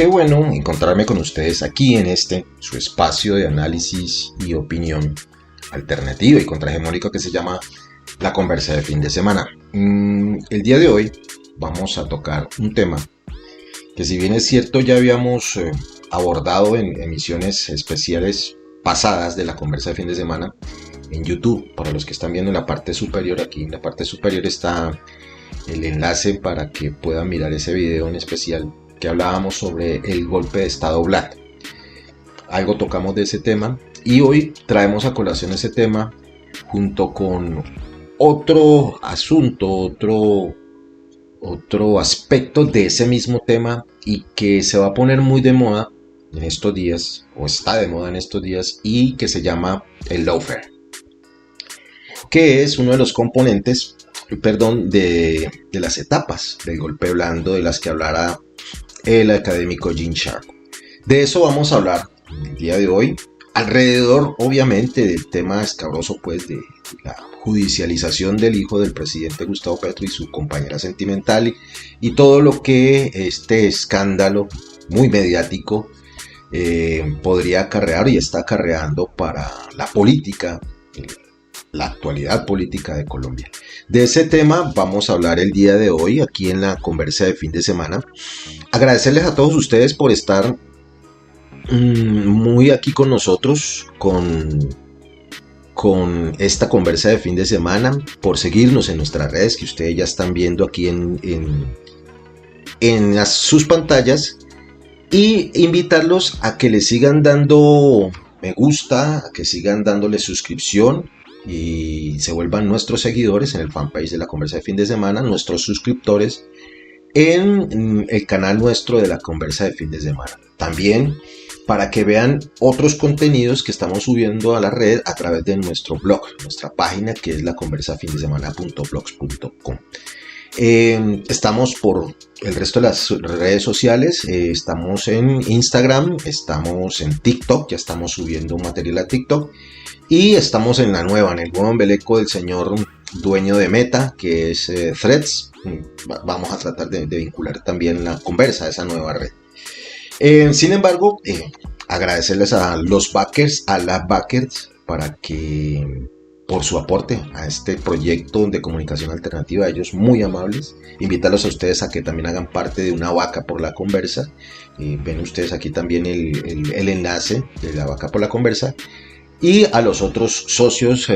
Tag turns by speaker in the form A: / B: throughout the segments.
A: Qué bueno encontrarme con ustedes aquí en su espacio de análisis y opinión alternativa y contrahegemónica que se llama La Conversa de Fin de Semana. El día de hoy vamos a tocar un tema que, si bien es cierto, ya habíamos abordado en emisiones especiales pasadas de La Conversa de Fin de Semana en YouTube. Para los que están viendo en la parte superior, aquí en la parte superior está el enlace para que puedan mirar ese video en especial que hablábamos sobre el golpe de Estado Blatt. Algo tocamos de ese tema y hoy traemos a colación ese tema junto con otro asunto, otro aspecto de ese mismo tema, y que se va a poner muy de moda en estos días, o está de moda en estos días, y que se llama el lawfare, que es uno de los componentes, de las etapas del golpe blando de las que hablará el académico Gene Sharp. De eso vamos a hablar el día de hoy, alrededor obviamente del tema escabroso, pues, de la judicialización del hijo del presidente Gustavo Petro y su compañera sentimental, y todo lo que este escándalo muy mediático podría acarrear y está acarreando para la política, la actualidad política de Colombia. De ese tema vamos a hablar el día de hoy aquí en la Conversa de Fin de Semana. Agradecerles a todos ustedes por estar muy aquí con nosotros con esta Conversa de Fin de Semana, por seguirnos en nuestras redes que ustedes ya están viendo aquí en sus pantallas, y invitarlos a que le sigan dando me gusta, a que sigan dándole suscripción y se vuelvan nuestros seguidores en el fanpage de la Conversa de Fin de Semana, nuestros suscriptores en el canal nuestro de la Conversa de Fin de Semana. También para que vean otros contenidos que estamos subiendo a la red a través de nuestro blog, nuestra página, que es laconversafindesemana.blogs.com. Estamos por el resto de las redes sociales, estamos en Instagram, estamos en TikTok, ya estamos subiendo material a TikTok, y estamos en el nuevo embeleco del señor dueño de Meta, que es Threads. Vamos a tratar de vincular también la conversa a esa nueva red. Sin embargo, agradecerles a los backers, a las backers, por su aporte a este proyecto de comunicación alternativa. Ellos muy amables. Invitarlos a ustedes a que también hagan parte de una vaca por la conversa. Ven ustedes aquí también el enlace de la vaca por la conversa, y a los otros socios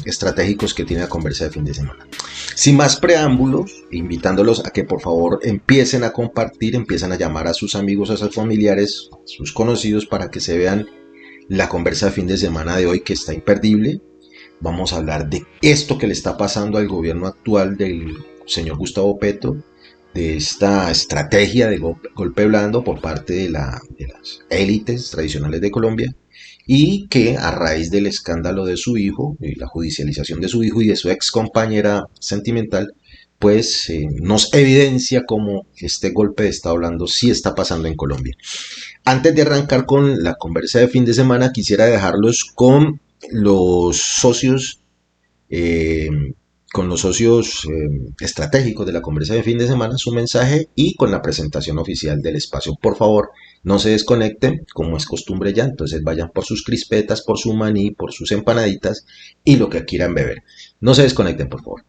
A: estratégicos que tiene la Conversa de Fin de Semana. Sin más preámbulos, invitándolos a que por favor empiecen a compartir, empiecen a llamar a sus amigos, a sus familiares, a sus conocidos, para que se vean la Conversa de Fin de Semana de hoy, que está imperdible. Vamos a hablar de esto que le está pasando al gobierno actual del señor Gustavo Petro, de esta estrategia de golpe blando por parte de las élites tradicionales de Colombia, y que a raíz del escándalo de su hijo, y la judicialización de su hijo y de su ex compañera sentimental, pues nos evidencia cómo este golpe de Estado blando sí está pasando en Colombia. Antes de arrancar con la Conversa de Fin de Semana, quisiera dejarlos con los socios estratégicos de la Conversa de Fin de Semana, su mensaje, y con la presentación oficial del espacio. Por favor, no se desconecten, como es costumbre ya. Entonces vayan por sus crispetas, por su maní, por sus empanaditas y lo que quieran beber. No se desconecten, por favor.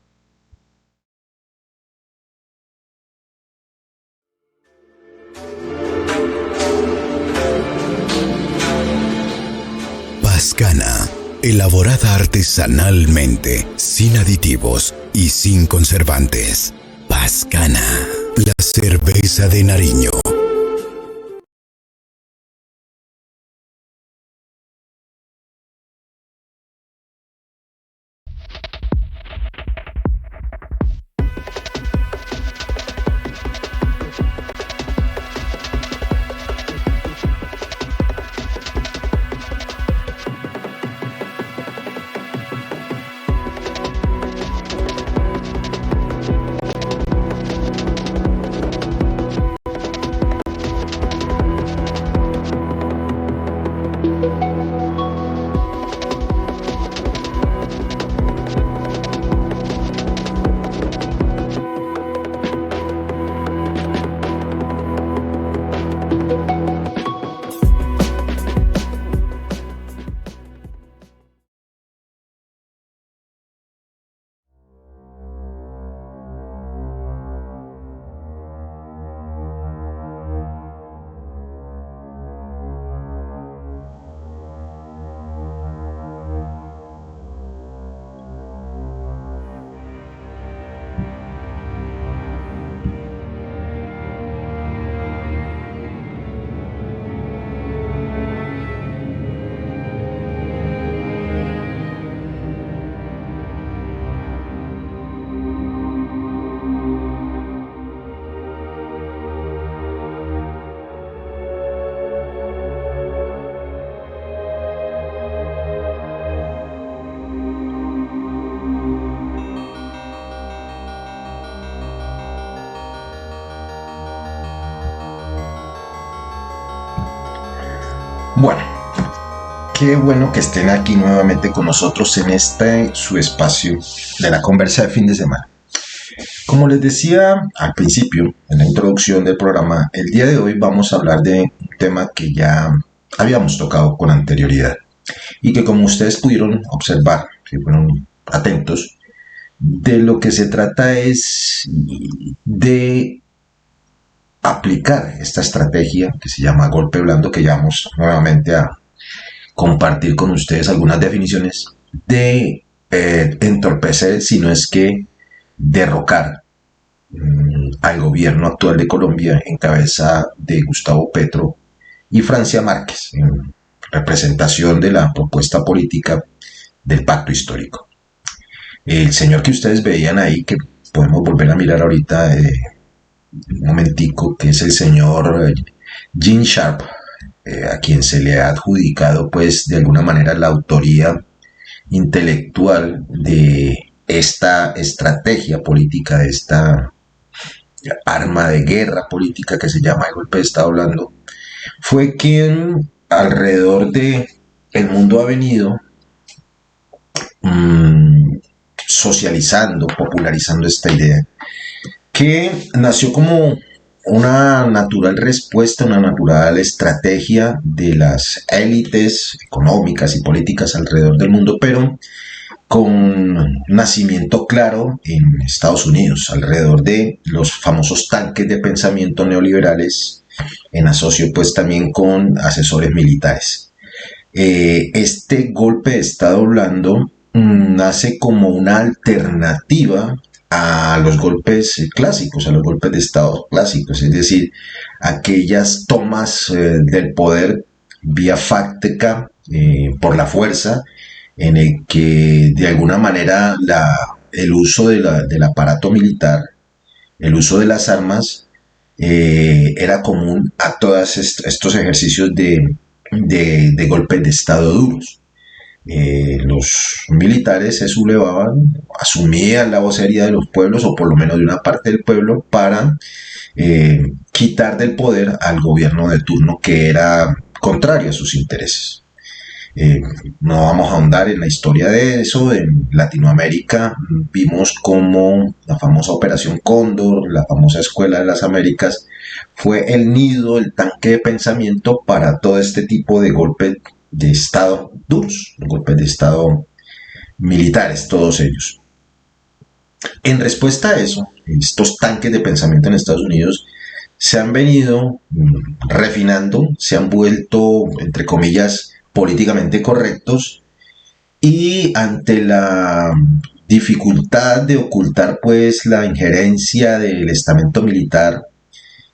B: Pascana, elaborada artesanalmente, sin aditivos y sin conservantes. Pascana, la cerveza de Nariño.
A: Bueno, qué bueno que estén aquí nuevamente con nosotros en este su espacio de la conversa de fin de semana. Como les decía al principio, en la introducción del programa, el día de hoy vamos a hablar de un tema que ya habíamos tocado con anterioridad y que, como ustedes pudieron observar, si fueron atentos, de lo que se trata es de aplicar esta estrategia que se llama golpe blando, que ya vamos nuevamente a compartir con ustedes algunas definiciones de entorpecer, si no es que derrocar al gobierno actual de Colombia en cabeza de Gustavo Petro y Francia Márquez, en representación de la propuesta política del pacto histórico. El señor que ustedes veían ahí, que podemos volver a mirar ahorita un momentico, que es el señor Gene Sharp, a quien se le ha adjudicado pues de alguna manera la autoría intelectual de esta estrategia política, de esta arma de guerra política que se llama el golpe de Estado blando, fue quien alrededor de el mundo ha venido socializando, popularizando esta idea, que nació como una natural respuesta, una natural estrategia de las élites económicas y políticas alrededor del mundo, pero con nacimiento claro en Estados Unidos, alrededor de los famosos tanques de pensamiento neoliberales, en asocio pues también con asesores militares. Este golpe de Estado blando nace como una alternativa a los golpes clásicos, a los golpes de Estado clásicos, es decir, aquellas tomas del poder vía fáctica, por la fuerza, en el que de alguna manera el uso del aparato militar, el uso de las armas, era común a todos estos ejercicios de golpes de Estado duros. Los militares se sublevaban, asumían la vocería de los pueblos, o por lo menos de una parte del pueblo, para quitar del poder al gobierno de turno que era contrario a sus intereses. No vamos a ahondar en la historia de eso. En Latinoamérica vimos cómo la famosa Operación Cóndor, la famosa Escuela de las Américas, fue el nido, el tanque de pensamiento para todo este tipo de golpes de Estado duros, golpes de Estado militares, todos ellos. En respuesta a eso, estos tanques de pensamiento en Estados Unidos se han venido refinando, se han vuelto, entre comillas, políticamente correctos, y ante la dificultad de ocultar pues la injerencia del estamento militar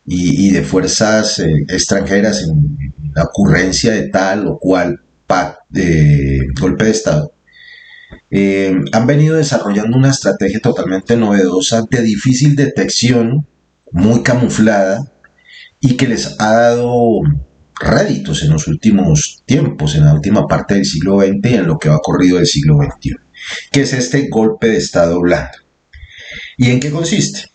A: y de fuerzas extranjeras en la ocurrencia de tal o cual golpe de Estado, han venido desarrollando una estrategia totalmente novedosa, de difícil detección, muy camuflada, y que les ha dado réditos en los últimos tiempos, en la última parte del siglo XX y en lo que va corrido del siglo XXI, que es este golpe de Estado blando. ¿Y en qué consiste?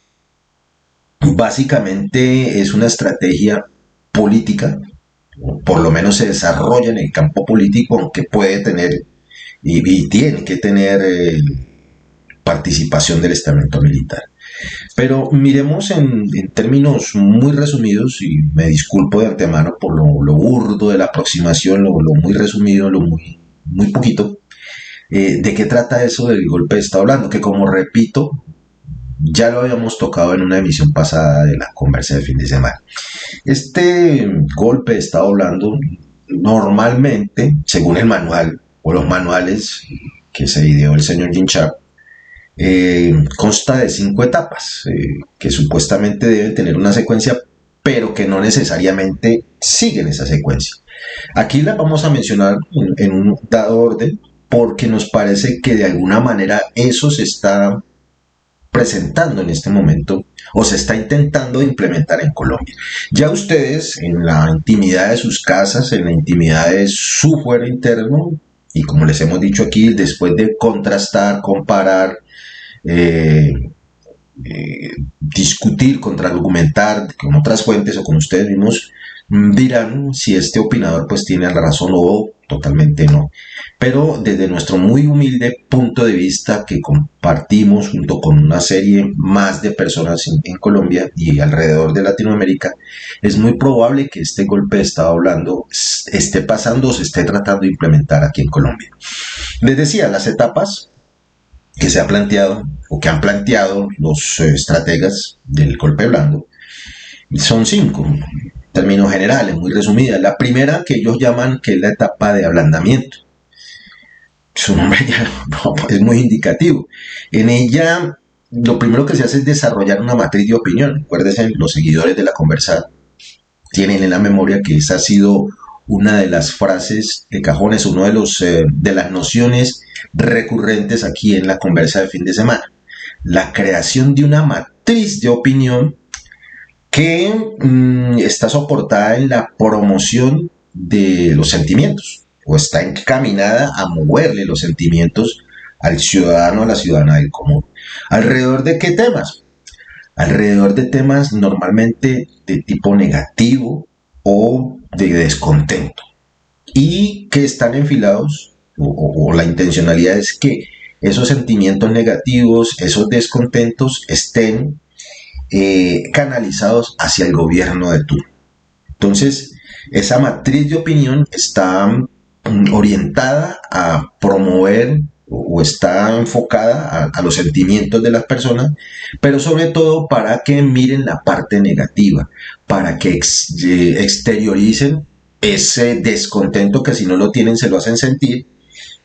A: Básicamente es una estrategia política, o por lo menos se desarrolla en el campo político, aunque puede tener y tiene que tener participación del estamento militar. Pero miremos en términos muy resumidos, y me disculpo de antemano por lo burdo de la aproximación, lo muy resumido, lo muy poquito, de qué trata eso del golpe de Estado blando, que, como repito, ya lo habíamos tocado en una emisión pasada de la conversa de fin de semana. Este golpe de Estado blando, normalmente, según el manual o los manuales que se ideó el señor Gene Sharp, consta de 5 etapas, que supuestamente deben tener una secuencia, pero que no necesariamente siguen esa secuencia. Aquí la vamos a mencionar en un dado orden, porque nos parece que de alguna manera eso se está presentando en este momento, o se está intentando implementar en Colombia. Ya ustedes, en la intimidad de sus casas, en la intimidad de su fuero interno, y como les hemos dicho aquí, después de contrastar, comparar, discutir, contraargumentar con otras fuentes o con ustedes mismos, Dirán si este opinador pues tiene la razón o totalmente no. Pero desde nuestro muy humilde punto de vista que compartimos junto con una serie más de personas en Colombia y alrededor de Latinoamérica, es muy probable que este golpe de Estado hablando esté pasando o se esté tratando de implementar aquí en Colombia. Les decía, las etapas que se ha planteado o que han planteado los estrategas del golpe blando son 5 términos generales, muy resumidas. La primera que ellos llaman que es la etapa de ablandamiento. Su nombre ya es muy indicativo. En ella lo primero que se hace es desarrollar una matriz de opinión. Acuérdense, los seguidores de la conversa tienen en la memoria que esa ha sido una de las frases de cajones, uno de los de las nociones recurrentes aquí en la conversa de fin de semana. La creación de una matriz de opinión que está soportada en la promoción de los sentimientos o está encaminada a moverle los sentimientos al ciudadano o a la ciudadana del común. ¿Alrededor de qué temas? Alrededor de temas normalmente de tipo negativo o de descontento y que están enfilados o la intencionalidad es que esos sentimientos negativos, esos descontentos estén canalizados hacia el gobierno de turno. Entonces, esa matriz de opinión está orientada a promover o está enfocada a los sentimientos de las personas, pero sobre todo para que miren la parte negativa, para que exterioricen ese descontento que si no lo tienen se lo hacen sentir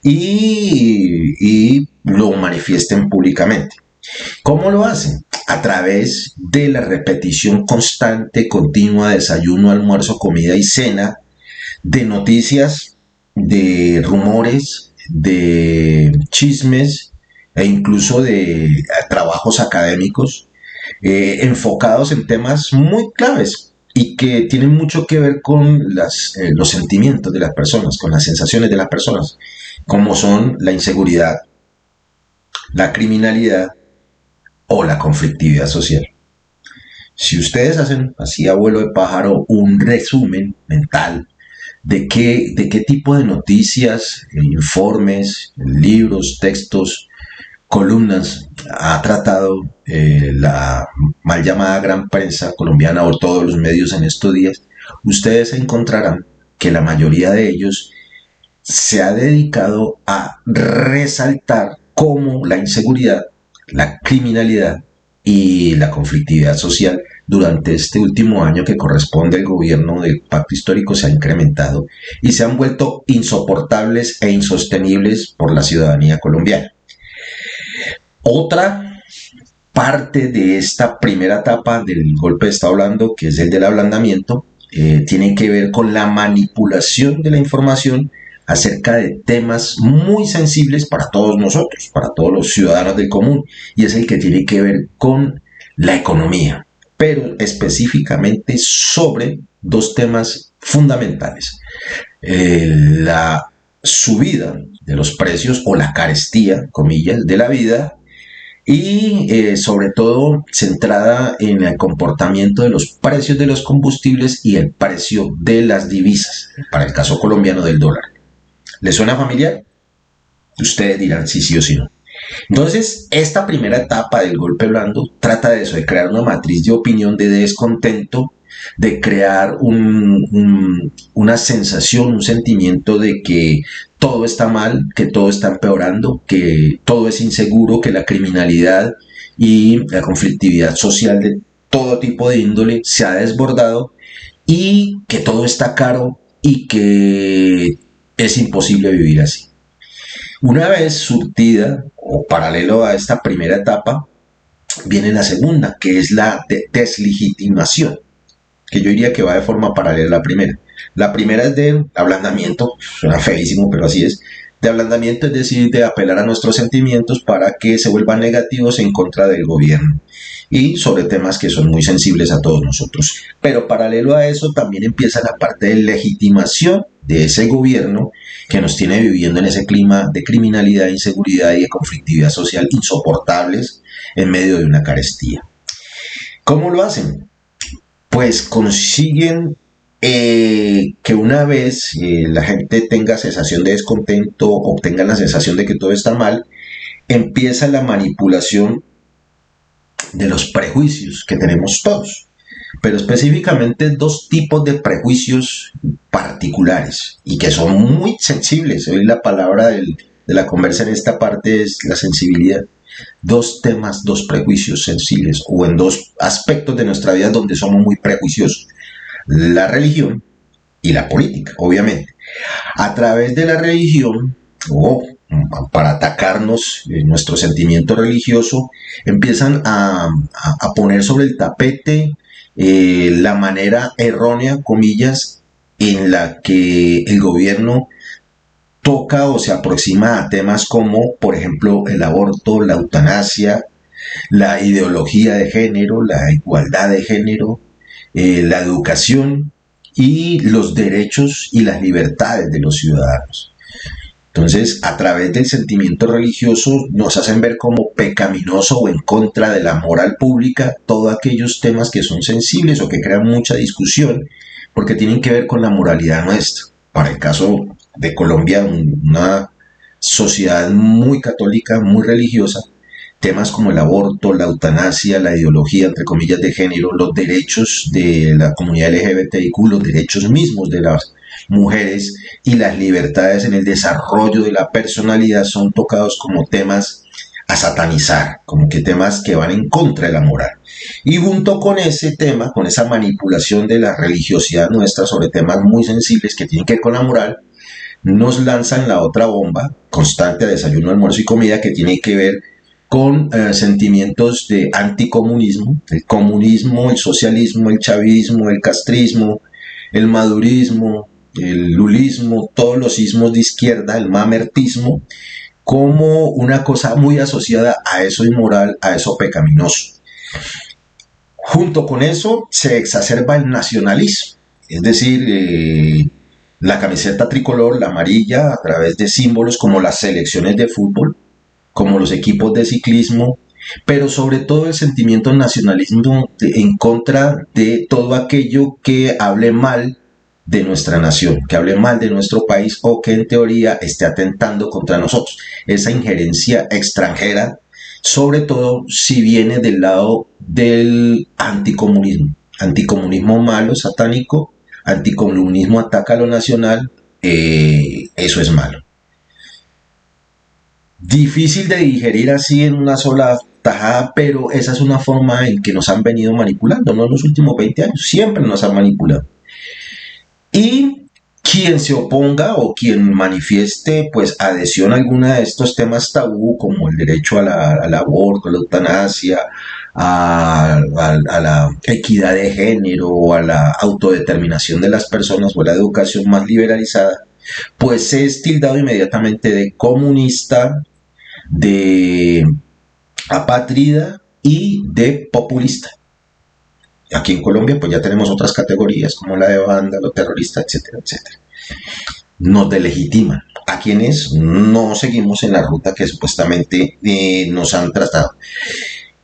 A: y lo manifiesten públicamente. ¿Cómo lo hacen? A través de la repetición constante, continua, desayuno, almuerzo, comida y cena, de noticias, de rumores, de chismes e incluso de trabajos académicos enfocados en temas muy claves y que tienen mucho que ver con los sentimientos de las personas, con las sensaciones de las personas, como son la inseguridad, la criminalidad o la conflictividad social. Si ustedes hacen así a vuelo de pájaro un resumen mental de qué tipo de noticias, informes, libros, textos, columnas ha tratado la mal llamada gran prensa colombiana o todos los medios en estos días, ustedes encontrarán que la mayoría de ellos se ha dedicado a resaltar cómo la inseguridad, la criminalidad y la conflictividad social durante este último año que corresponde al gobierno del pacto histórico se ha incrementado y se han vuelto insoportables e insostenibles por la ciudadanía colombiana. Otra parte de esta primera etapa del golpe de Estado blando, que es el del ablandamiento, tiene que ver con la manipulación de la información acerca de temas muy sensibles para todos nosotros, para todos los ciudadanos del común, y es el que tiene que ver con la economía, pero específicamente sobre 2 temas fundamentales. La subida de los precios o la carestía, comillas, de la vida y sobre todo centrada en el comportamiento de los precios de los combustibles y el precio de las divisas, para el caso colombiano del dólar. ¿Les suena familiar? Ustedes dirán si sí o si no. Entonces, esta primera etapa del golpe blando trata de eso, de crear una matriz de opinión de descontento, de crear una sensación, un sentimiento de que todo está mal, que todo está empeorando, que todo es inseguro, que la criminalidad y la conflictividad social de todo tipo de índole se ha desbordado y que todo está caro y que es imposible vivir así. Una vez surtida o paralelo a esta primera etapa, viene la segunda, que es la deslegitimación, que yo diría que va de forma paralela a la primera. La primera es de ablandamiento, suena feísimo, pero así es. De ablandamiento, es decir, de apelar a nuestros sentimientos para que se vuelvan negativos en contra del gobierno y sobre temas que son muy sensibles a todos nosotros. Pero paralelo a eso también empieza la parte de legitimación de ese gobierno que nos tiene viviendo en ese clima de criminalidad, inseguridad y de conflictividad social insoportables en medio de una carestía. ¿Cómo lo hacen? Pues consiguen que una vez la gente tenga sensación de descontento, obtenga la sensación de que todo está mal, empieza la manipulación de los prejuicios que tenemos todos, pero específicamente dos tipos de prejuicios particulares y que son muy sensibles. Hoy la palabra de la conversa en esta parte es la sensibilidad. Dos temas, dos prejuicios sensibles, o en dos aspectos de nuestra vida donde somos muy prejuiciosos: la religión y la política, obviamente. A través de la religión, o para atacarnos nuestro sentimiento religioso, empiezan a poner sobre el tapete la manera errónea, comillas, en la que el gobierno toca o se aproxima a temas como, por ejemplo, el aborto, la eutanasia, la ideología de género, la igualdad de género, la educación y los derechos y las libertades de los ciudadanos. Entonces, a través del sentimiento religioso nos hacen ver como pecaminoso o en contra de la moral pública todos aquellos temas que son sensibles o que crean mucha discusión porque tienen que ver con la moralidad nuestra. Para el caso de Colombia, una sociedad muy católica, muy religiosa, temas como el aborto, la eutanasia, la ideología, entre comillas, de género, los derechos de la comunidad LGBTIQ, los derechos mismos de las mujeres y las libertades en el desarrollo de la personalidad son tocados como temas a satanizar, como que temas que van en contra de la moral. Y junto con ese tema, con esa manipulación de la religiosidad nuestra sobre temas muy sensibles que tienen que ver con la moral, nos lanzan la otra bomba constante de desayuno, almuerzo y comida que tiene que ver con sentimientos de anticomunismo, el comunismo, el socialismo, el chavismo, el castrismo, el madurismo, el lulismo, todos los ismos de izquierda, el mamertismo, como una cosa muy asociada a eso inmoral, a eso pecaminoso. Junto con eso se exacerba el nacionalismo, es decir, la camiseta tricolor, la amarilla, a través de símbolos como las selecciones de fútbol, como los equipos de ciclismo, pero sobre todo el sentimiento nacionalismo en contra de todo aquello que hable mal de nuestra nación, que hable mal de nuestro país o que en teoría esté atentando contra nosotros. Esa injerencia extranjera, sobre todo si viene del lado del anticomunismo. Anticomunismo malo, satánico, anticomunismo ataca a lo nacional, eso es malo. Difícil de digerir así en una sola tajada, pero esa es una forma en que nos han venido manipulando, no en los últimos 20 años, siempre nos han manipulado. Y quien se oponga o quien manifieste pues adhesión a alguna de estos temas tabú, como el derecho al aborto, a la eutanasia, a la equidad de género o a la autodeterminación de las personas o a la educación más liberalizada, pues es tildado inmediatamente de comunista, de apátrida y de populista. Aquí en Colombia pues ya tenemos otras categorías como la de banda, lo terrorista, etcétera, etcétera. Nos delegitiman a quienes no seguimos en la ruta que supuestamente nos han trazado.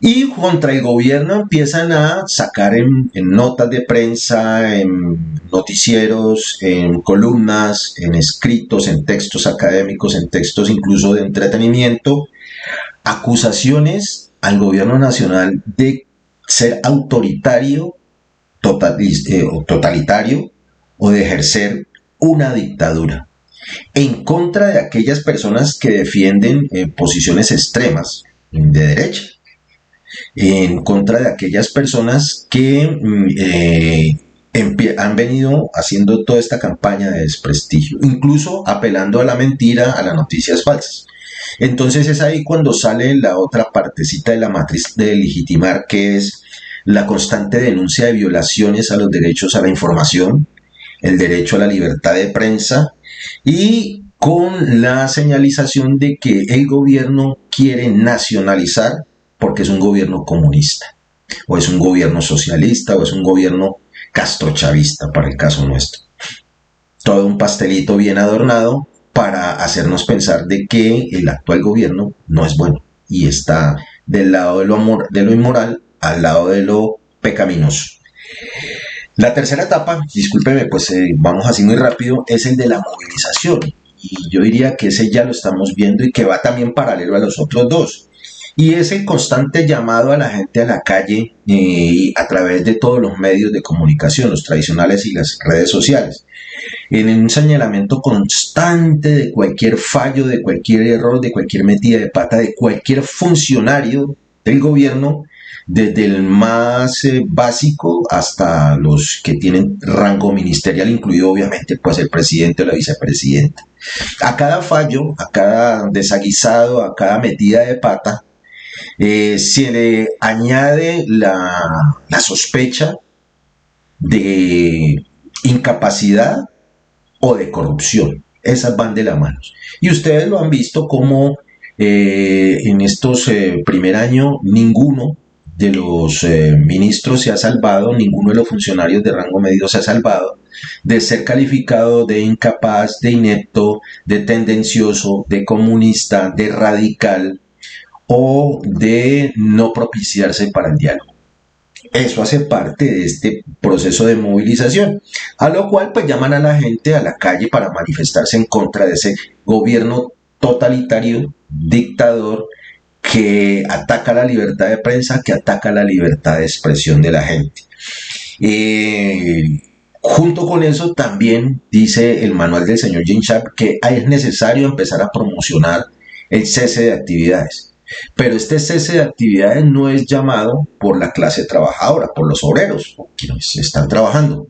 A: Y contra el gobierno empiezan a sacar en notas de prensa, en noticieros, en columnas, en escritos, en textos académicos, en textos incluso de entretenimiento, acusaciones al gobierno nacional de ser autoritario, totalitario o de ejercer una dictadura en contra de aquellas personas que defienden posiciones extremas de derecha, en contra de aquellas personas que han venido haciendo toda esta campaña de desprestigio, incluso apelando a la mentira, a las noticias falsas. Entonces es ahí cuando sale la otra partecita de la matriz de legitimar, que es la constante denuncia de violaciones a los derechos a la información, el derecho a la libertad de prensa, y con la señalización de que el gobierno quiere nacionalizar porque es un gobierno comunista, o es un gobierno socialista, o es un gobierno castrochavista para el caso nuestro. Todo un pastelito bien adornado para hacernos pensar de que el actual gobierno no es bueno y está del lado de lo inmoral al lado de lo pecaminoso. La tercera etapa, discúlpeme, pues vamos así muy rápido, es el de la movilización. Y yo diría que ese ya lo estamos viendo y que va también paralelo a los otros dos. Y es el constante llamado a la gente a la calle a través de todos los medios de comunicación, los tradicionales y las redes sociales, en un señalamiento constante de cualquier fallo, de cualquier error, de cualquier metida de pata, de cualquier funcionario del gobierno, desde el más básico hasta los que tienen rango ministerial, incluido obviamente pues el presidente o la vicepresidenta. A cada fallo, a cada desaguisado, a cada metida de pata, se le añade la sospecha de incapacidad o de corrupción. Esas van de la mano. Y ustedes lo han visto como en estos primer año ninguno de los ministros se ha salvado, ninguno de los funcionarios de rango medio se ha salvado de ser calificado de incapaz, de inepto, de tendencioso, de comunista, de radical o de no propiciarse para el diálogo. Eso hace parte de este proceso de movilización, a lo cual pues llaman a la gente a la calle para manifestarse en contra de ese gobierno totalitario, dictador, que ataca la libertad de prensa, que ataca la libertad de expresión de la gente. Junto con eso también dice el manual del señor Gene Sharp que es necesario empezar a promocionar el cese de actividades. Pero este cese de actividades no es llamado por la clase trabajadora, por los obreros, por quienes están trabajando.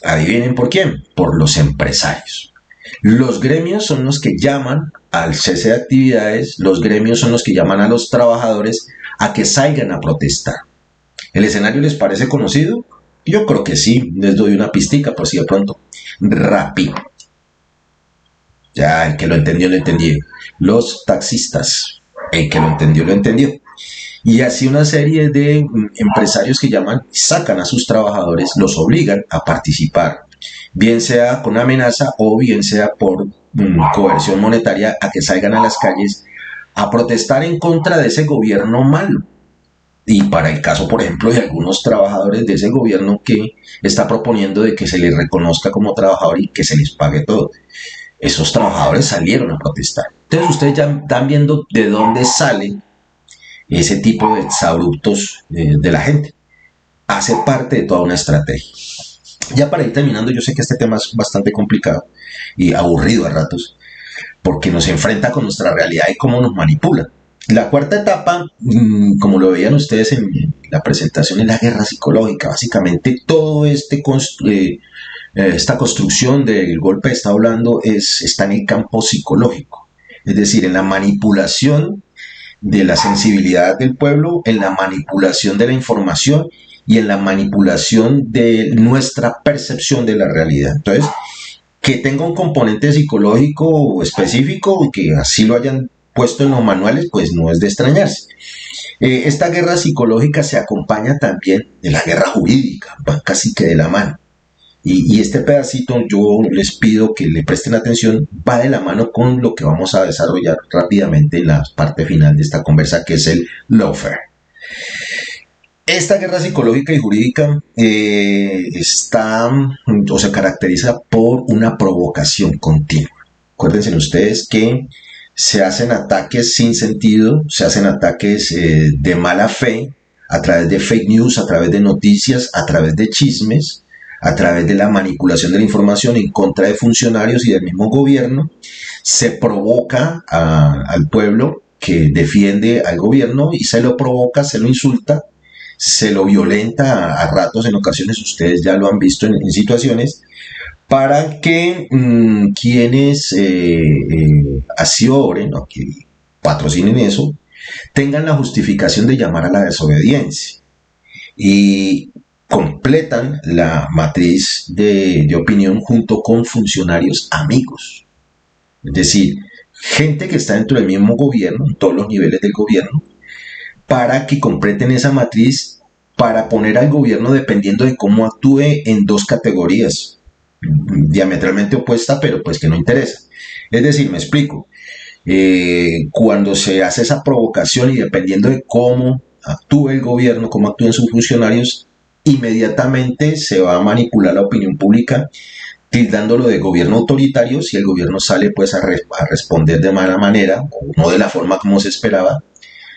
A: Adivinen por quién, por los empresarios. Los gremios son los que llaman al cese de actividades, los gremios son los que llaman a los trabajadores a que salgan a protestar. ¿El escenario les parece conocido? Yo creo que sí, les doy una pistica por si de pronto. Rappi. Ya, el que lo entendió, lo entendió. Los taxistas. El que lo entendió, lo entendió. Y así una serie de empresarios que llaman, sacan a sus trabajadores, los obligan a participar, bien sea con amenaza o bien sea por coerción monetaria, a que salgan a las calles a protestar en contra de ese gobierno malo. Y para el caso, por ejemplo, de algunos trabajadores de ese gobierno que está proponiendo de que se les reconozca como trabajador y que se les pague todo. Esos trabajadores salieron a protestar. Entonces ustedes ya están viendo de dónde sale ese tipo de exabruptos de la gente. Hace parte de toda una estrategia. Ya para ir terminando, yo sé que este tema es bastante complicado y aburrido a ratos, porque nos enfrenta con nuestra realidad y cómo nos manipula. La cuarta etapa, como lo veían ustedes en la presentación, es la guerra psicológica. Básicamente todo esta construcción del golpe está hablando está en el campo psicológico, es decir, en la manipulación de la sensibilidad del pueblo, en la manipulación de la información y en la manipulación de nuestra percepción de la realidad. Entonces, que tenga un componente psicológico específico y que así lo hayan puesto en los manuales, pues no es de extrañarse. Esta guerra psicológica se acompaña también de la guerra jurídica, van casi que de la mano. Y este pedacito yo les pido que le presten atención, va de la mano con lo que vamos a desarrollar rápidamente en la parte final de esta conversa, que es el lawfare. Esta guerra psicológica y jurídica se caracteriza por una provocación continua. Acuérdense ustedes que se hacen ataques sin sentido, se hacen ataques de mala fe, a través de fake news, a través de noticias, a través de chismes, a través de la manipulación de la información en contra de funcionarios y del mismo gobierno. Se provoca al pueblo que defiende al gobierno y se lo provoca, se lo insulta, se lo violenta a ratos, en ocasiones ustedes ya lo han visto en situaciones, para que quienes así obren o que patrocinen eso, tengan la justificación de llamar a la desobediencia y completan la matriz de opinión junto con funcionarios amigos. Es decir, gente que está dentro del mismo gobierno, en todos los niveles del gobierno, para que completen esa matriz para poner al gobierno dependiendo de cómo actúe en dos categorías diametralmente opuestas, pero pues que no interesa. Es decir, me explico, cuando se hace esa provocación y dependiendo de cómo actúe el gobierno, cómo actúen sus funcionarios, inmediatamente se va a manipular la opinión pública tildándolo de gobierno autoritario si el gobierno sale pues a responder de mala manera o no de la forma como se esperaba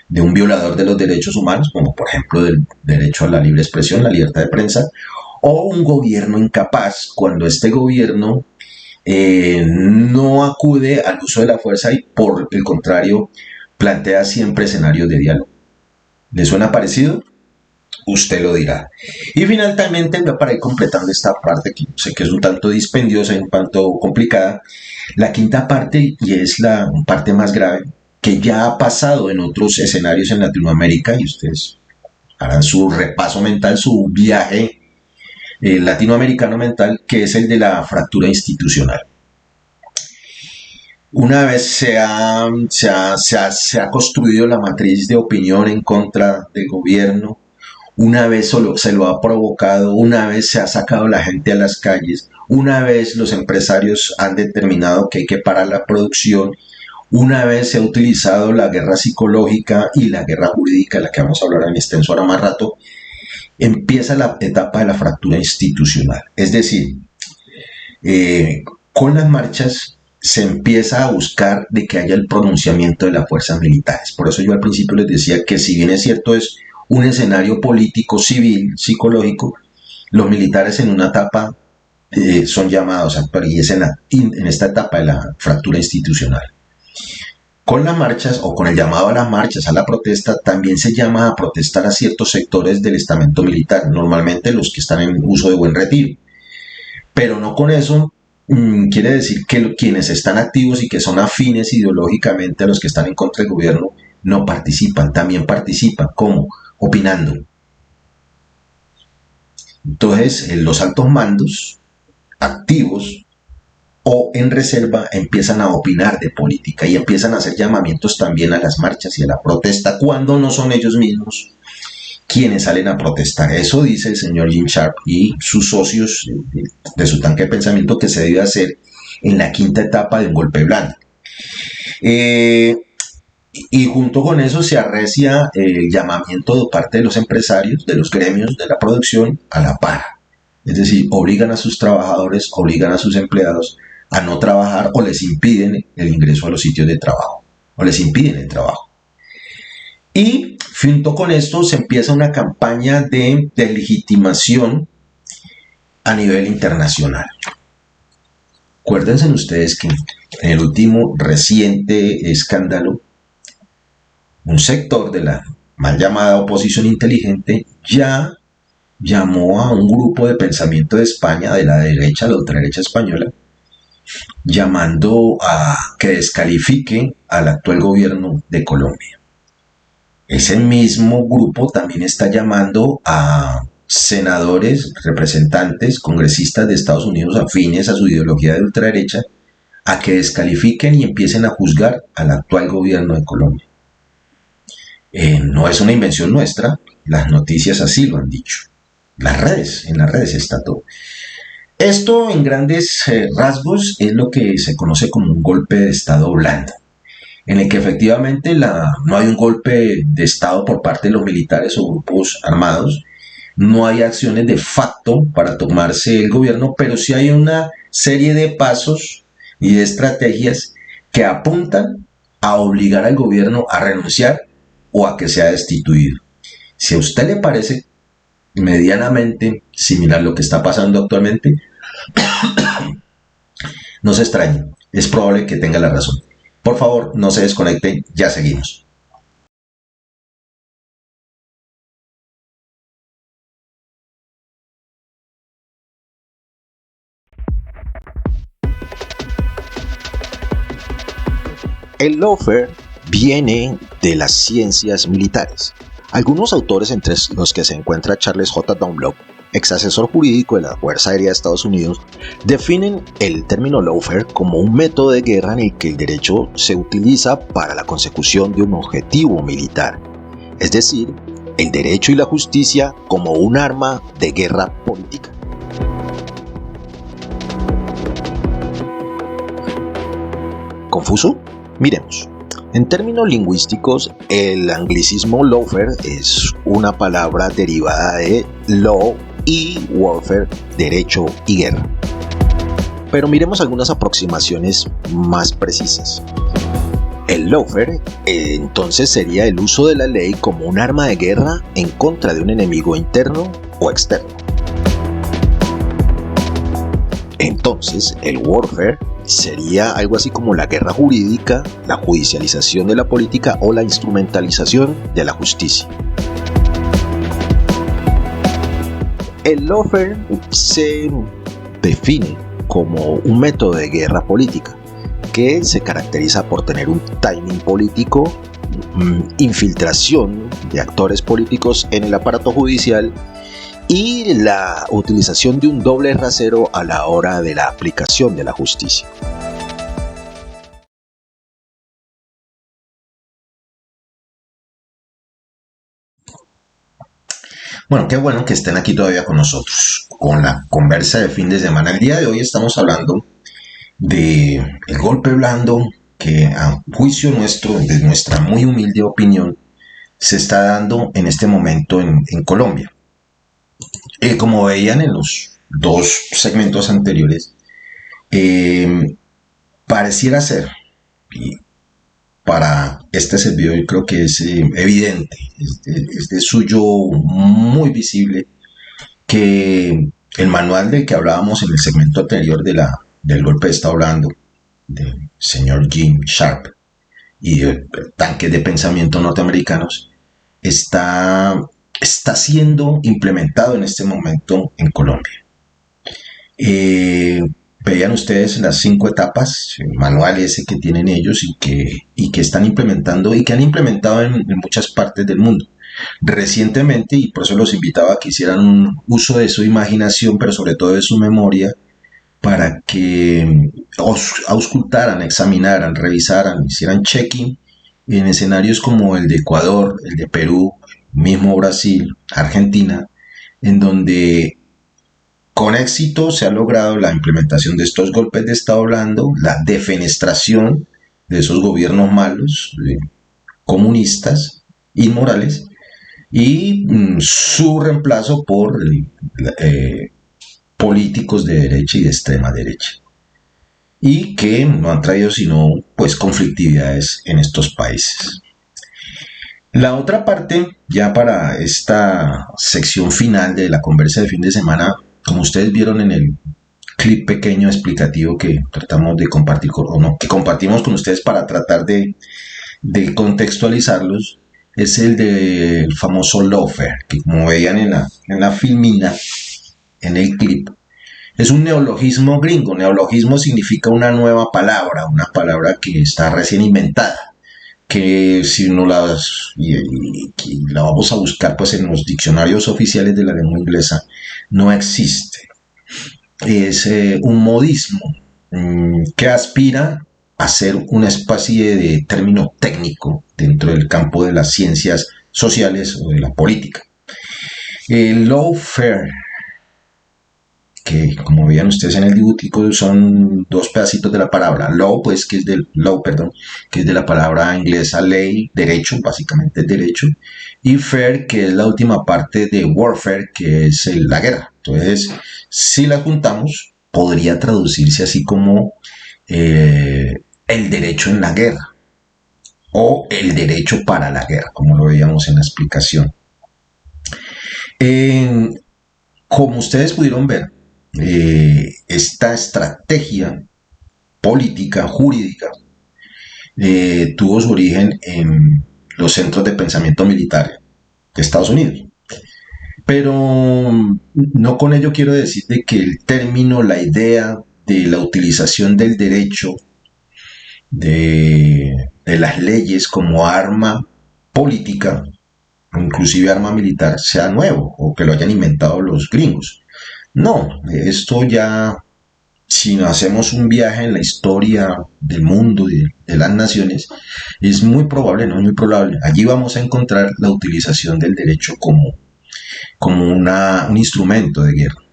A: de un violador de los derechos humanos, como por ejemplo del derecho a la libre expresión, la libertad de prensa, o un gobierno incapaz cuando este gobierno no acude al uso de la fuerza y por el contrario plantea siempre escenarios de diálogo. ¿Le suena parecido? Usted lo dirá. Y finalmente, para ir completando esta parte que sé que es un tanto dispendiosa y un tanto complicada, la quinta parte, y es la parte más grave, que ya ha pasado en otros escenarios en Latinoamérica, y ustedes harán su repaso mental, su viaje latinoamericano mental, que es el de la fractura institucional. Una vez se ha construido la matriz de opinión en contra del gobierno, una vez se lo ha provocado, una vez se ha sacado la gente a las calles, una vez los empresarios han determinado que hay que parar la producción, una vez se ha utilizado la guerra psicológica y la guerra jurídica, de la que vamos a hablar en extenso ahora más rato, empieza la etapa de la fractura institucional. Es decir, con las marchas se empieza a buscar de que haya el pronunciamiento de las fuerzas militares. Por eso yo al principio les decía que si bien es cierto es un escenario político, civil, psicológico, los militares en una etapa son llamados a actuar y es en esta etapa de la fractura institucional. Con las marchas o con el llamado a las marchas, a la protesta, también se llama a protestar a ciertos sectores del estamento militar, normalmente los que están en uso de buen retiro. Pero no con eso quiere decir que quienes están activos y que son afines ideológicamente a los que están en contra del gobierno no participan, también participan. ¿Cómo? Opinando. Entonces, los altos mandos activos o en reserva empiezan a opinar de política y empiezan a hacer llamamientos también a las marchas y a la protesta cuando no son ellos mismos quienes salen a protestar. Eso dice el señor Gene Sharp y sus socios de su tanque de pensamiento que se debe hacer en la quinta etapa de un golpe blando. Y junto con eso se arrecia el llamamiento de parte de los empresarios, de los gremios de la producción a la para. Es decir, obligan a sus trabajadores, obligan a sus empleados a no trabajar o les impiden el ingreso a los sitios de trabajo, o les impiden el trabajo. Y junto con esto se empieza una campaña de legitimación a nivel internacional. Acuérdense ustedes que en el último reciente escándalo, un sector de la mal llamada oposición inteligente ya llamó a un grupo de pensamiento de España, de la derecha, la ultraderecha española, llamando a que descalifique al actual gobierno de Colombia. Ese mismo grupo también está llamando a senadores, representantes, congresistas de Estados Unidos afines a su ideología de ultraderecha a que descalifiquen y empiecen a juzgar al actual gobierno de Colombia. No es una invención nuestra, las noticias así lo han dicho. En las redes está todo. Esto en grandes rasgos es lo que se conoce como un golpe de Estado blando, en el que efectivamente no hay un golpe de Estado por parte de los militares o grupos armados, no hay acciones de facto para tomarse el gobierno, pero sí hay una serie de pasos y de estrategias que apuntan a obligar al gobierno a renunciar o a que sea destituido. Si a usted le parece medianamente similar a lo que está pasando actualmente, no se extrañe, es probable que tenga la razón. Por favor, no se desconecte, ya seguimos. El lawfare viene de las ciencias militares. Algunos autores, entre los que se encuentra Charles J. Dunlop, ex asesor jurídico de la Fuerza Aérea de Estados Unidos, definen el término lawfare como un método de guerra en el que el derecho se utiliza para la consecución de un objetivo militar, es decir, el derecho y la justicia como un arma de guerra política. ¿Confuso? Miremos. En términos lingüísticos, el anglicismo lawfare es una palabra derivada de law y warfare, derecho y guerra. Pero miremos algunas aproximaciones más precisas. El lawfare entonces sería el uso de la ley como un arma de guerra en contra de un enemigo interno o externo. Entonces, el warfare sería algo así como la guerra jurídica, la judicialización de la política o la instrumentalización de la justicia. El lawfare se define como un método de guerra política que se caracteriza por tener un timing político, infiltración de actores políticos en el aparato judicial y la utilización de un doble rasero a la hora de la aplicación de la justicia. Bueno, qué bueno que estén aquí todavía con nosotros, con la conversa de fin de semana. El día de hoy estamos hablando de el golpe blando que, a juicio nuestro, de nuestra muy humilde opinión, se está dando en este momento en Colombia. Como veían en los dos segmentos anteriores, pareciera ser, y para este servidor yo creo que es evidente, es de suyo muy visible, que el manual del que hablábamos en el segmento anterior del golpe de Estado blando, del señor Jim Sharp y de tanques de pensamiento norteamericanos, está siendo implementado en este momento en Colombia. Veían ustedes las 5 etapas, el manual ese que tienen ellos y que están implementando y que han implementado en muchas partes del mundo. Recientemente, y por eso los invitaba a que hicieran un uso de su imaginación, pero sobre todo de su memoria, para que auscultaran, examinaran, revisaran, hicieran checking en escenarios como el de Ecuador, el de Perú, mismo Brasil, Argentina, en donde con éxito se ha logrado la implementación de estos golpes de Estado blando, la defenestración de esos gobiernos malos, comunistas, inmorales, y su reemplazo por políticos de derecha y de extrema derecha, y que no han traído sino pues conflictividades en estos países. La otra parte, ya para esta sección final de la conversa de fin de semana, como ustedes vieron en el clip pequeño explicativo que tratamos de compartir que compartimos con ustedes para tratar de contextualizarlos, es el del famoso lawfare, que como veían en la filmina, en el clip, es un neologismo gringo. Neologismo significa una nueva palabra, una palabra que está recién inventada, que si no la vamos a buscar pues en los diccionarios oficiales de la lengua inglesa, no existe. Es un modismo que aspira a ser una especie de término técnico dentro del campo de las ciencias sociales o de la política. El lawfare, que como veían ustedes en el dibujico, son dos pedacitos de la palabra law, pues que es que es de la palabra inglesa ley, derecho, básicamente es derecho, y fair, que es la última parte de warfare, que es la guerra. Entonces, si la juntamos, podría traducirse así como el derecho en la guerra o el derecho para la guerra, como lo veíamos en la explicación. Como ustedes pudieron ver, esta estrategia política, jurídica, tuvo su origen en los centros de pensamiento militar de Estados Unidos. Pero no con ello quiero decir de que el término, la idea de la utilización del derecho, de las leyes como arma política, inclusive arma militar, sea nuevo o que lo hayan inventado los gringos. No, esto ya, si hacemos un viaje en la historia del mundo y de las naciones, es muy probable, no es muy probable. Allí vamos a encontrar la utilización del derecho como un instrumento de guerra.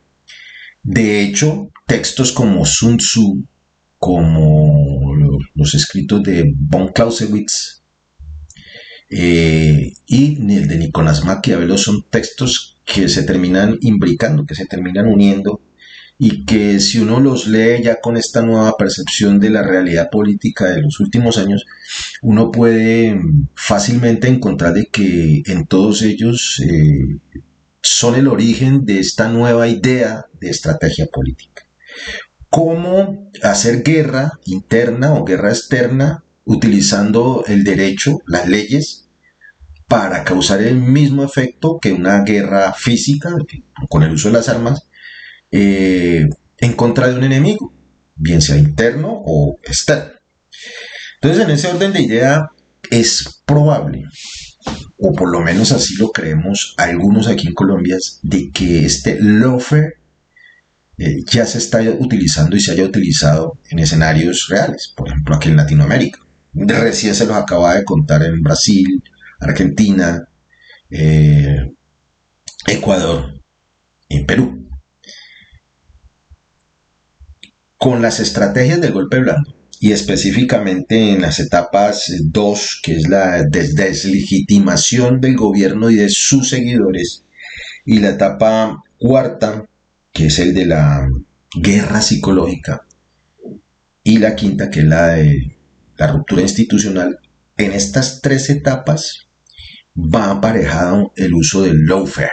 A: De hecho, textos como Sun Tzu como los escritos de von Clausewitz y el de Nicolás Maquiavelo son textos que se terminan imbricando, que se terminan uniendo y que si uno los lee ya con esta nueva percepción de la realidad política de los últimos años, uno puede fácilmente encontrar de que en todos ellos son el origen de esta nueva idea de estrategia política. Cómo hacer guerra interna o guerra externa utilizando el derecho, las leyes, para causar el mismo efecto que una guerra física, con el uso de las armas, en contra de un enemigo, bien sea interno o externo. Entonces, en ese orden de idea, es probable, o por lo menos así lo creemos algunos aquí en Colombia, de que este lawfare ya se está utilizando y se haya utilizado en escenarios reales, por ejemplo aquí en Latinoamérica. Recién se los acaba de contar en Brasil, Argentina, Ecuador y en Perú. Con las estrategias del golpe blando y específicamente en las etapas 2, que es la deslegitimación del gobierno y de sus seguidores, y la etapa 4, que es el de la guerra psicológica, y la 5, que es la de la ruptura institucional. En estas 3 etapas va aparejado el uso del lawfare,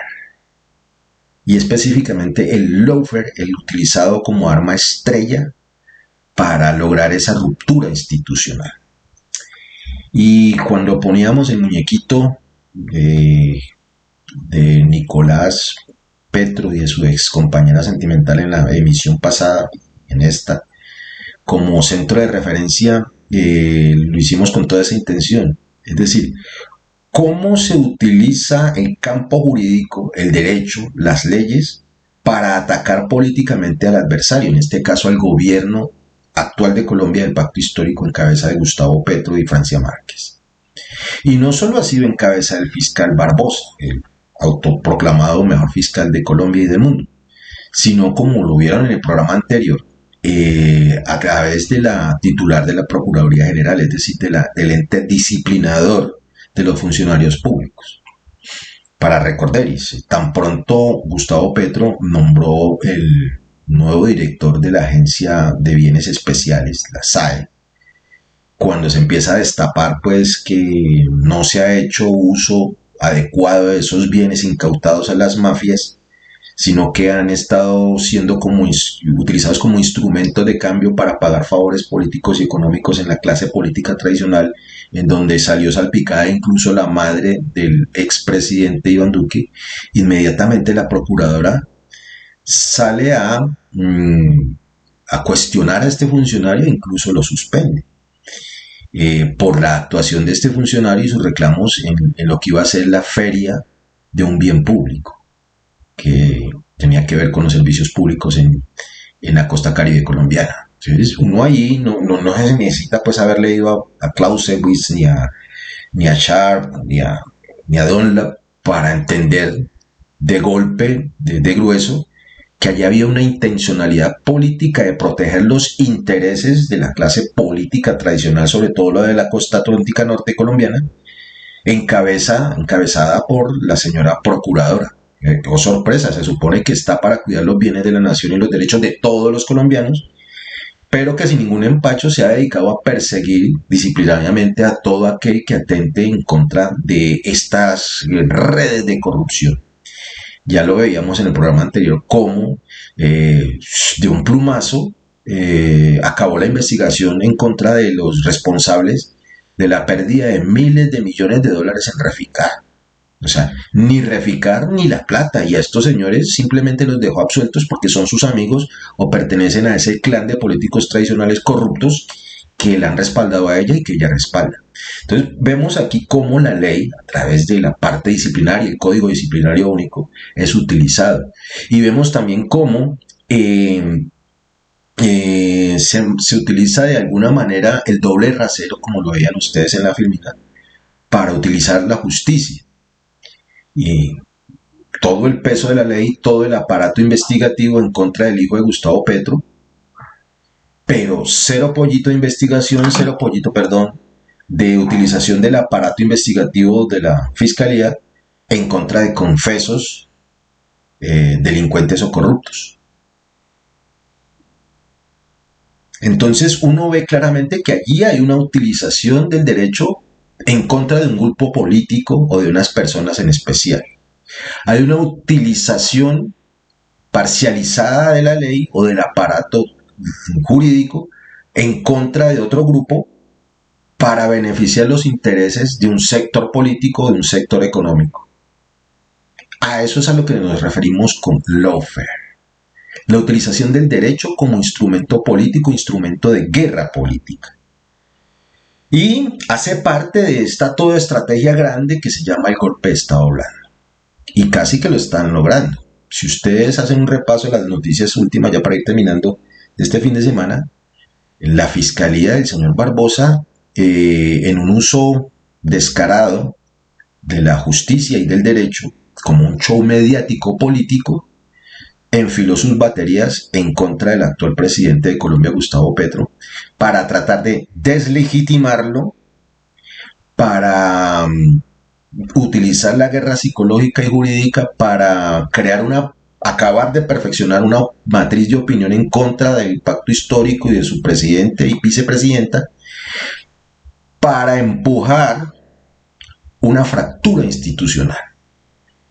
A: y específicamente el lawfare, el utilizado como arma estrella para lograr esa ruptura institucional. Y cuando poníamos el muñequito de Nicolás Petro y de su ex compañera sentimental en la emisión pasada, en esta, como centro de referencia, lo hicimos con toda esa intención. Es decir, cómo se utiliza el campo jurídico, el derecho, las leyes, para atacar políticamente al adversario, en este caso al gobierno actual de Colombia, del pacto histórico en cabeza de Gustavo Petro y Francia Márquez. Y no solo ha sido en cabeza del fiscal Barbosa, el autoproclamado mejor fiscal de Colombia y del mundo, sino como lo vieron en el programa anterior, a través de la titular de la Procuraduría General, es decir, del ente disciplinador de los funcionarios públicos. Para recordar, tan pronto Gustavo Petro nombró el nuevo director de la Agencia de Bienes Especiales, la SAE, cuando se empieza a destapar pues que no se ha hecho uso adecuado de esos bienes incautados a las mafias, sino que han estado siendo utilizados como instrumentos de cambio para pagar favores políticos y económicos en la clase política tradicional, en donde salió salpicada incluso la madre del expresidente Iván Duque. Inmediatamente la procuradora sale a cuestionar a este funcionario e incluso lo suspende por la actuación de este funcionario y sus reclamos en lo que iba a ser la feria de un bien público que tenía que ver con los servicios públicos en la costa caribe colombiana. Entonces uno ahí no se necesita pues haber leído a Clausewitz ni a Sharp ni a Dunlap para entender de golpe, de grueso, que allí había una intencionalidad política de proteger los intereses de la clase política tradicional, sobre todo la de la costa atlántica norte colombiana, encabezada por la señora procuradora. Oh, sorpresa, se supone que está para cuidar los bienes de la nación y los derechos de todos los colombianos, pero que sin ningún empacho se ha dedicado a perseguir disciplinariamente a todo aquel que atente en contra de estas redes de corrupción. Ya lo veíamos en el programa anterior, cómo de un plumazo acabó la investigación en contra de los responsables de la pérdida de miles de millones de dólares en Reficar. O sea, ni Reficar ni La Plata, y a estos señores simplemente los dejó absueltos porque son sus amigos o pertenecen a ese clan de políticos tradicionales corruptos que la han respaldado a ella y que ella respalda. Entonces vemos aquí cómo la ley, a través de la parte disciplinaria, el Código Disciplinario Único, es utilizado. Y vemos también cómo se utiliza de alguna manera el doble rasero, como lo veían ustedes en la filmina, para utilizar la justicia. Y todo el peso de la ley, todo el aparato investigativo en contra del hijo de Gustavo Petro, pero cero pollito de investigación, de utilización del aparato investigativo de la Fiscalía en contra de confesos delincuentes o corruptos. Entonces uno ve claramente que allí hay una utilización del derecho en contra de un grupo político o de unas personas en especial. Hay una utilización parcializada de la ley o del aparato jurídico en contra de otro grupo para beneficiar los intereses de un sector político o de un sector económico. A eso es a lo que nos referimos con lawfare. La utilización del derecho como instrumento político, instrumento de guerra política. Y hace parte de esta toda estrategia grande que se llama el golpe de Estado blando. Y casi que lo están logrando. Si ustedes hacen un repaso de las noticias últimas, ya para ir terminando este fin de semana, la Fiscalía del señor Barbosa, en un uso descarado de la justicia y del derecho, como un show mediático político, enfiló sus baterías en contra del actual presidente de Colombia, Gustavo Petro, para tratar de deslegitimarlo, para utilizar la guerra psicológica y jurídica para acabar de perfeccionar una matriz de opinión en contra del pacto histórico y de su presidente y vicepresidenta, para empujar una fractura institucional.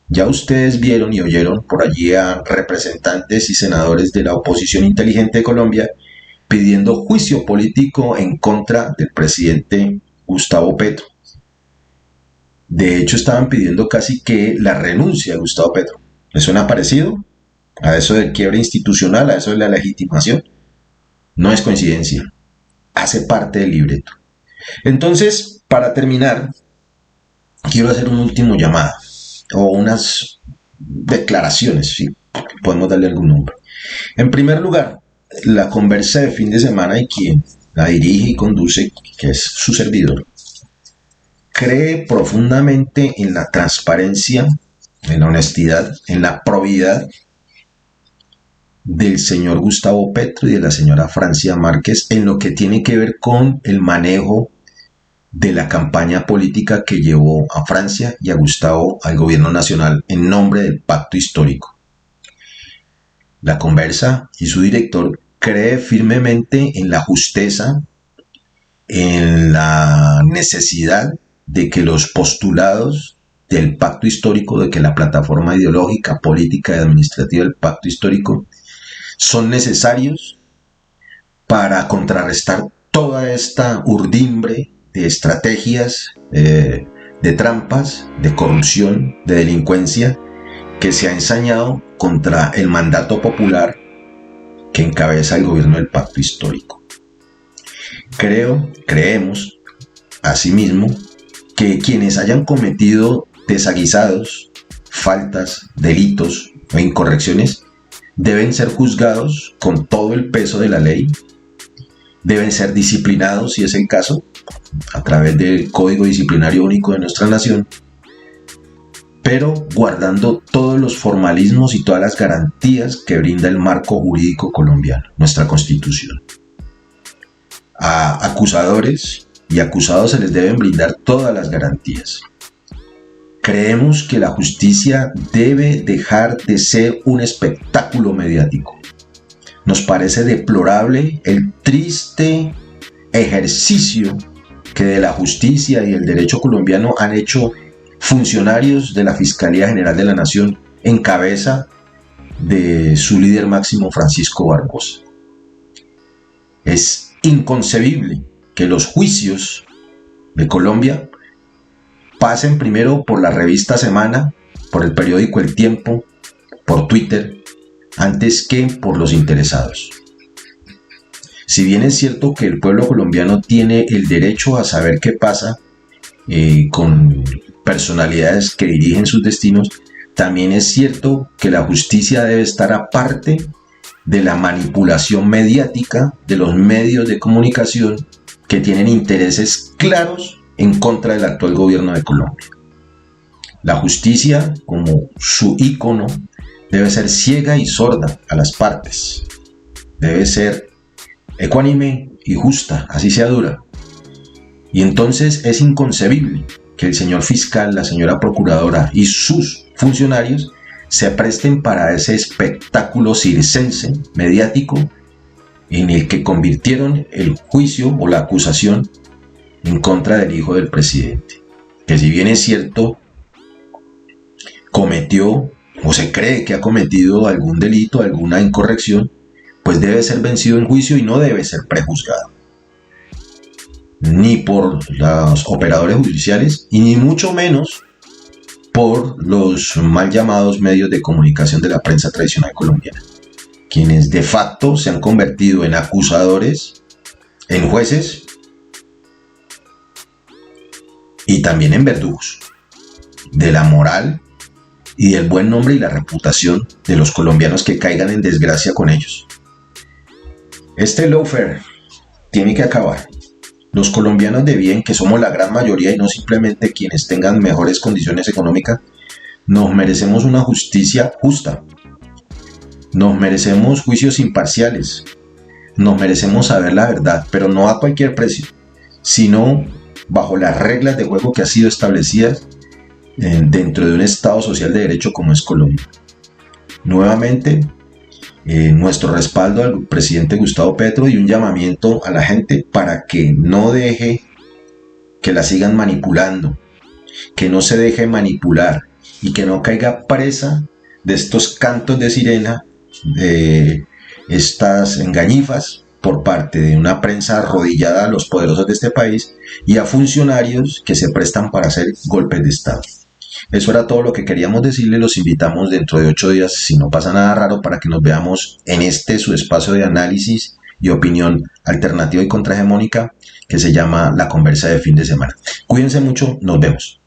A: Ya ustedes vieron y oyeron por allí a representantes y senadores de la oposición inteligente de Colombia pidiendo juicio político en contra del presidente Gustavo Petro. De hecho, estaban pidiendo casi que la renuncia de Gustavo Petro. ¿Les suena parecido a eso del quiebre institucional, a eso de la legitimación? No es coincidencia. Hace parte del libreto. Entonces, para terminar, quiero hacer un último llamado o unas declaraciones, si podemos darle algún nombre. En primer lugar, la conversa de fin de semana y quien la dirige y conduce, que es su servidor, cree profundamente en la transparencia, en la honestidad, en la probidad del señor Gustavo Petro y de la señora Francia Márquez en lo que tiene que ver con el manejo de la campaña política que llevó a Francia y a Gustavo al gobierno nacional en nombre del pacto histórico. La conversa y su director cree firmemente en la justeza, en la necesidad de que los postulados del pacto histórico, de que la plataforma ideológica, política y administrativa del pacto histórico son necesarios para contrarrestar toda esta urdimbre de estrategias, de trampas, de corrupción, de delincuencia que se ha ensañado contra el mandato popular que encabeza el gobierno del pacto histórico. Creemos, asimismo, que quienes hayan cometido desaguisados, faltas, delitos o incorrecciones deben ser juzgados con todo el peso de la ley, deben ser disciplinados, si es el caso, a través del Código Disciplinario Único de nuestra nación, pero guardando todos los formalismos y todas las garantías que brinda el marco jurídico colombiano, nuestra Constitución. A acusadores y acusados se les deben brindar todas las garantías. Creemos que la justicia debe dejar de ser un espectáculo mediático. Nos parece deplorable el triste ejercicio que de la justicia y el derecho colombiano han hecho funcionarios de la Fiscalía General de la Nación en cabeza de su líder máximo Francisco Barbosa. Es inconcebible que los juicios de Colombia pasen primero por la revista Semana, por el periódico El Tiempo, por Twitter, antes que por los interesados. Si bien es cierto que el pueblo colombiano tiene el derecho a saber qué pasa con personalidades que dirigen sus destinos, también es cierto que la justicia debe estar aparte de la manipulación mediática de los medios de comunicación que tienen intereses claros en contra del actual gobierno de Colombia. La justicia, como su ícono, debe ser ciega y sorda a las partes. Debe ser ecuánime y justa, así sea dura. Y entonces es inconcebible que el señor fiscal, la señora procuradora y sus funcionarios se presten para ese espectáculo circense mediático en el que convirtieron el juicio o la acusación en contra del hijo del presidente, que si bien es cierto, cometió o se cree que ha cometido algún delito, alguna incorrección, pues debe ser vencido en juicio y no debe ser prejuzgado, ni por los operadores judiciales y ni mucho menos por los mal llamados medios de comunicación de la prensa tradicional colombiana, quienes de facto se han convertido en acusadores, en jueces y también en verdugos de la moral y del buen nombre y la reputación de los colombianos que caigan en desgracia con ellos. Este lawfare tiene que acabar. Los colombianos de bien, que somos la gran mayoría y no simplemente quienes tengan mejores condiciones económicas, nos merecemos una justicia justa. Nos merecemos juicios imparciales. Nos merecemos saber la verdad, pero no a cualquier precio, sino bajo las reglas de juego que han sido establecidas dentro de un Estado social de derecho como es Colombia. Nuevamente, nuestro respaldo al presidente Gustavo Petro y un llamamiento a la gente para que no deje que la sigan manipulando, que no se deje manipular y que no caiga presa de estos cantos de sirena, de estas engañifas por parte de una prensa arrodillada a los poderosos de este país y a funcionarios que se prestan para hacer golpes de Estado. Eso era todo lo que queríamos decirle. Los invitamos dentro de 8 días, si no pasa nada raro, para que nos veamos en su espacio de análisis y opinión alternativa y contrahegemónica que se llama La Conversa de Fin de Semana. Cuídense mucho, nos vemos.